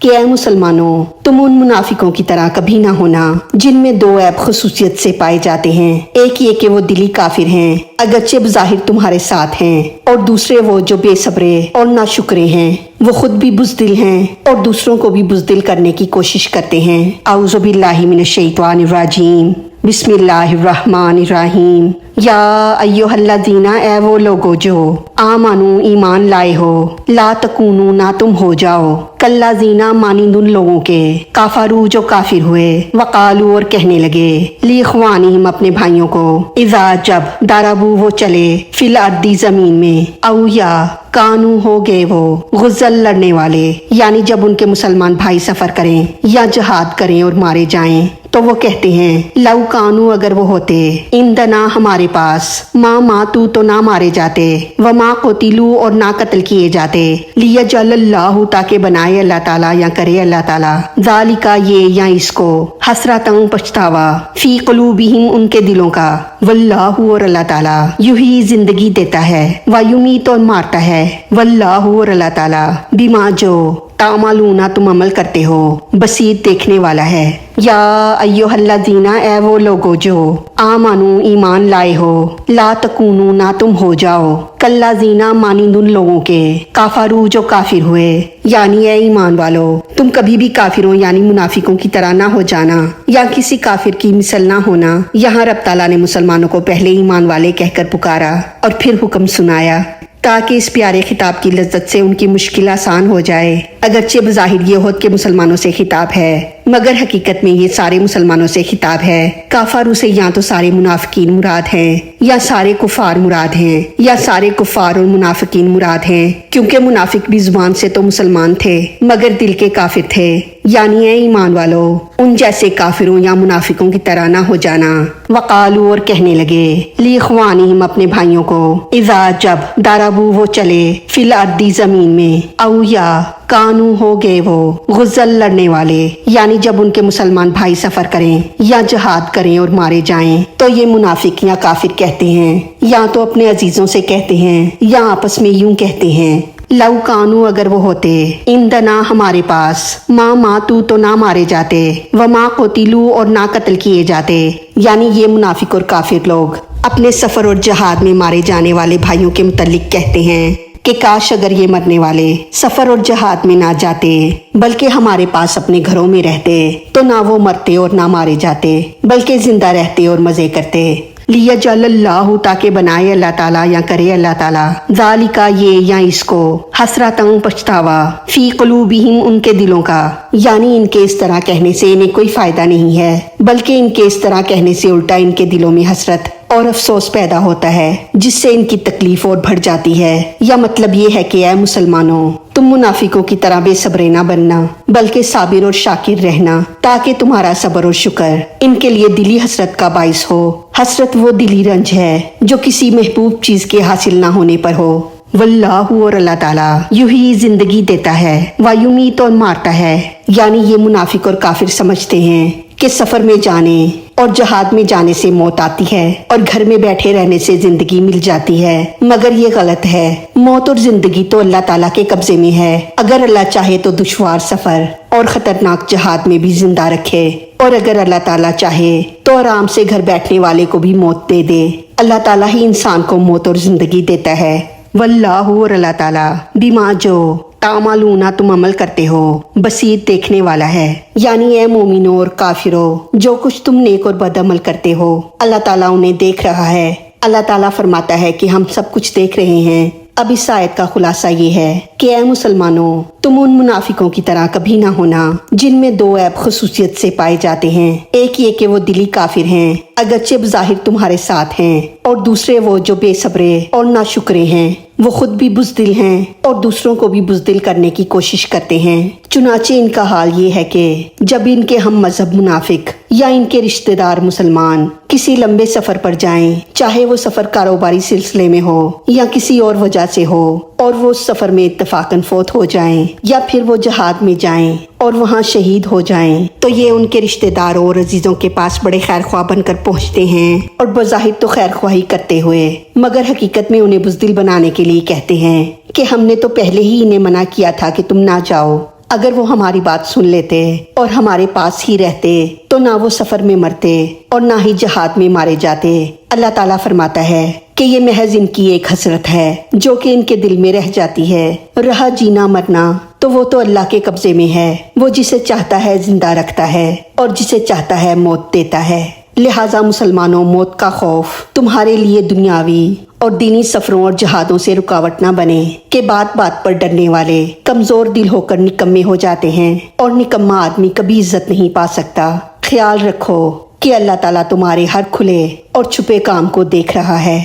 کہ اے مسلمانوں تم ان منافقوں کی طرح کبھی نہ ہونا جن میں دو عیب خصوصیت سے پائے جاتے ہیں۔ ایک یہ کہ وہ دلی کافر ہیں اگرچہ بظاہر تمہارے ساتھ ہیں، اور دوسرے وہ جو بے صبرے اور ناشکرے ہیں، وہ خود بھی بزدل ہیں اور دوسروں کو بھی بزدل کرنے کی کوشش کرتے ہیں۔ اعوذ باللہ من الشیطان الرجیم، بسم اللہ الرحمن الرحیم۔ یا ایھا الذین، اے وہ لوگو جو آمنو ایمان لائے ہو، لا تکونو نہ تم ہو جاؤ، کالذین مانند ان لوگوں کے، کافروا جو کافر ہوئے، وقالو اور کہنے لگے، لاخوانہم اپنے بھائیوں کو، اذا جب ضربوا وہ چلے، فی الارض زمین میں، او یا کانو ہو گئے وہ غزل لڑنے والے، یعنی جب ان کے مسلمان بھائی سفر کریں یا جہاد کریں اور مارے جائیں تو وہ کہتے ہیں، لو کانو اگر وہ ہوتے، اندنا ہمارے پاس، ما ماتو تو نہ مارے جاتے، وما قتلوا اور نہ قتل کیے جاتے، لیجعل اللہ تاکہ بنائے اللہ تعالیٰ یا کرے اللہ تعالیٰ، ذالک یہ یا اس کو، حسرتاً پچھتاوا، فی قلوبہم ان کے دلوں کا، واللہ اور اللہ تعالیٰ، یحیی زندگی دیتا ہے، ویمیت اور مارتا ہے، واللہ اور اللہ تعالیٰ، بما جو تعملون تم عمل کرتے ہو، بصیر دیکھنے والا ہے۔ یا ایھا الذین، اے وہ لوگو جو آمنو ایمان لائے ہو، لا تکونو نہ تم ہو جاؤ، کالذین مانند ان لوگوں کے، کافروا جو کافر ہوئے، یعنی اے ایمان والو تم کبھی بھی کافروں یعنی منافقوں کی طرح نہ ہو جانا یا کسی کافر کی مثل نہ ہونا۔ یہاں رب تعالیٰ نے مسلمانوں کو پہلے ایمان والے کہہ کر پکارا اور پھر حکم سنایا تاکہ اس پیارے خطاب کی لذت سے ان کی مشکل آسان ہو جائے۔ اگرچہ بظاہر یہ عہد کے مسلمانوں سے خطاب ہے، مگر حقیقت میں یہ سارے مسلمانوں سے خطاب ہے۔ کافروں سے یا تو سارے منافقین مراد ہیں، یا سارے کفار مراد ہیں، یا سارے کفار اور منافقین مراد ہیں، کیونکہ منافق بھی زبان سے تو مسلمان تھے مگر دل کے کافر تھے۔ یعنی اے ایمان والو ان جیسے کافروں یا منافقوں کی طرح نہ ہو جانا۔ وقالو اور کہنے لگے، لاخوانہم اپنے بھائیوں کو، اذا جب ضربوا وہ چلے، فی الارض زمین میں، او یا کانو ہو گئے وہ غزل لڑنے والے، یعنی جب ان کے مسلمان بھائی سفر کریں یا جہاد کریں اور مارے جائیں تو یہ منافق یا کافر کہتے ہیں، یا تو اپنے عزیزوں سے کہتے ہیں یا آپس میں یوں کہتے ہیں، لو کانو اگر وہ ہوتے، اندنا ہمارے پاس، ما ماتو تو نہ مارے جاتے، وما قتلوا اور نہ قتل کیے جاتے، یعنی یہ منافق اور کافر لوگ اپنے سفر اور جہاد میں مارے جانے والے بھائیوں کے متعلق کہتے ہیں کہ کاش اگر یہ مرنے والے سفر اور جہاد میں نہ جاتے بلکہ ہمارے پاس اپنے گھروں میں رہتے تو نہ وہ مرتے اور نہ مارے جاتے بلکہ زندہ رہتے اور مزے کرتے۔ لیجعل اللہ تاکہ بنائے اللہ تعالیٰ یا کرے اللہ تعالیٰ، ذالک یہ یا اس کو، حسرتاً پچھتاوا، فی قلوبہم ان کے دلوں کا، یعنی ان کے اس طرح کہنے سے انہیں کوئی فائدہ نہیں ہے بلکہ ان کے اس طرح کہنے سے الٹا ان کے دلوں میں حسرت اور افسوس پیدا ہوتا ہے جس سے ان کی تکلیف اور بڑھ جاتی ہے۔ یا مطلب یہ ہے کہ اے مسلمانوں تم منافقوں کی طرح بے صبرے نہ بننا بلکہ صابر اور شاکر رہنا تاکہ تمہارا صبر اور شکر ان کے لیے دلی حسرت کا باعث ہو۔ حسرت وہ دلی رنج ہے جو کسی محبوب چیز کے حاصل نہ ہونے پر ہو۔ واللہ اور اللہ تعالیٰ، یحیی زندگی دیتا ہے، ویمیت اور مارتا ہے، یعنی یہ منافق اور کافر سمجھتے ہیں کہ سفر میں جانے اور جہاد میں جانے سے موت آتی ہے اور گھر میں بیٹھے رہنے سے زندگی مل جاتی ہے، مگر یہ غلط ہے۔ موت اور زندگی تو اللہ تعالیٰ کے قبضے میں ہے، اگر اللہ چاہے تو دشوار سفر اور خطرناک جہاد میں بھی زندہ رکھے، اور اگر اللہ تعالیٰ چاہے تو آرام سے گھر بیٹھنے والے کو بھی موت دے دے۔ اللہ تعالیٰ ہی انسان کو موت اور زندگی دیتا ہے۔ واللہ اور اللہ تعالیٰ، بما جو تعملون تم عمل کرتے ہو، بصیر دیکھنے والا ہے۔ یعنی اے مومنوں اور کافروں جو کچھ تم نیک اور بد عمل کرتے ہو اللہ تعالیٰ انہیں دیکھ رہا ہے۔ اللہ تعالیٰ فرماتا ہے کہ ہم سب کچھ دیکھ رہے ہیں۔ اب اس آیت کا خلاصہ یہ ہے کہ اے مسلمانوں تم ان منافقوں کی طرح کبھی نہ ہونا جن میں دو عیب خصوصیت سے پائے جاتے ہیں۔ ایک یہ کہ وہ دلی کافر ہیں اگرچہ بظاہر تمہارے ساتھ ہیں، اور دوسرے وہ جو بے صبرے اور ناشکرے ہیں، وہ خود بھی بزدل ہیں اور دوسروں کو بھی بزدل کرنے کی کوشش کرتے ہیں۔ چنانچہ ان کا حال یہ ہے کہ جب ان کے ہم مذہب منافق یا ان کے رشتہ دار مسلمان کسی لمبے سفر پر جائیں، چاہے وہ سفر کاروباری سلسلے میں ہو یا کسی اور وجہ سے ہو، اور وہ اس سفر میں اتفاقاً فوت ہو جائیں یا پھر وہ جہاد میں جائیں اور وہاں شہید ہو جائیں، تو یہ ان کے رشتہ داروں اور عزیزوں کے پاس بڑے خیر خواہ بن کر پہنچتے ہیں اور بظاہر تو خیر خواہی کرتے ہوئے مگر حقیقت میں انہیں بزدل بنانے کے لیے کہتے ہیں کہ ہم نے تو پہلے ہی انہیں منع کیا تھا کہ تم نہ جاؤ۔ اگر وہ ہماری بات سن لیتے اور ہمارے پاس ہی رہتے تو نہ وہ سفر میں مرتے اور نہ ہی جہاد میں مارے جاتے۔ اللہ تعالیٰ فرماتا ہے کہ یہ محض ان کی ایک حسرت ہے جو کہ ان کے دل میں رہ جاتی ہے۔ رہا جینا مرنا تو وہ تو اللہ کے قبضے میں ہے، وہ جسے چاہتا ہے زندہ رکھتا ہے اور جسے چاہتا ہے موت دیتا ہے۔ لہٰذا مسلمانوں، موت کا خوف تمہارے لیے دنیاوی اور دینی سفروں اور جہادوں سے رکاوٹ نہ بنے کہ بات بات پر ڈرنے والے کمزور دل ہو کر نکمے ہو جاتے ہیں، اور نکما آدمی کبھی عزت نہیں پا سکتا۔ خیال رکھو کہ اللہ تعالیٰ تمہارے ہر کھلے اور چھپے کام کو دیکھ رہا ہے۔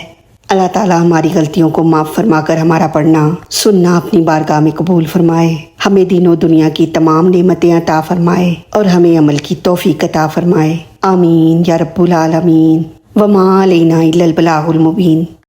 اللہ تعالیٰ ہماری غلطیوں کو معاف فرما کر ہمارا پڑھنا سننا اپنی بارگاہ میں قبول فرمائے، ہمیں دین و دنیا کی تمام نعمتیں عطا فرمائے اور ہمیں عمل کی توفیق عطا فرمائے۔ آمین یا رب العالمین۔ وما علینا الا البلاغ المبین۔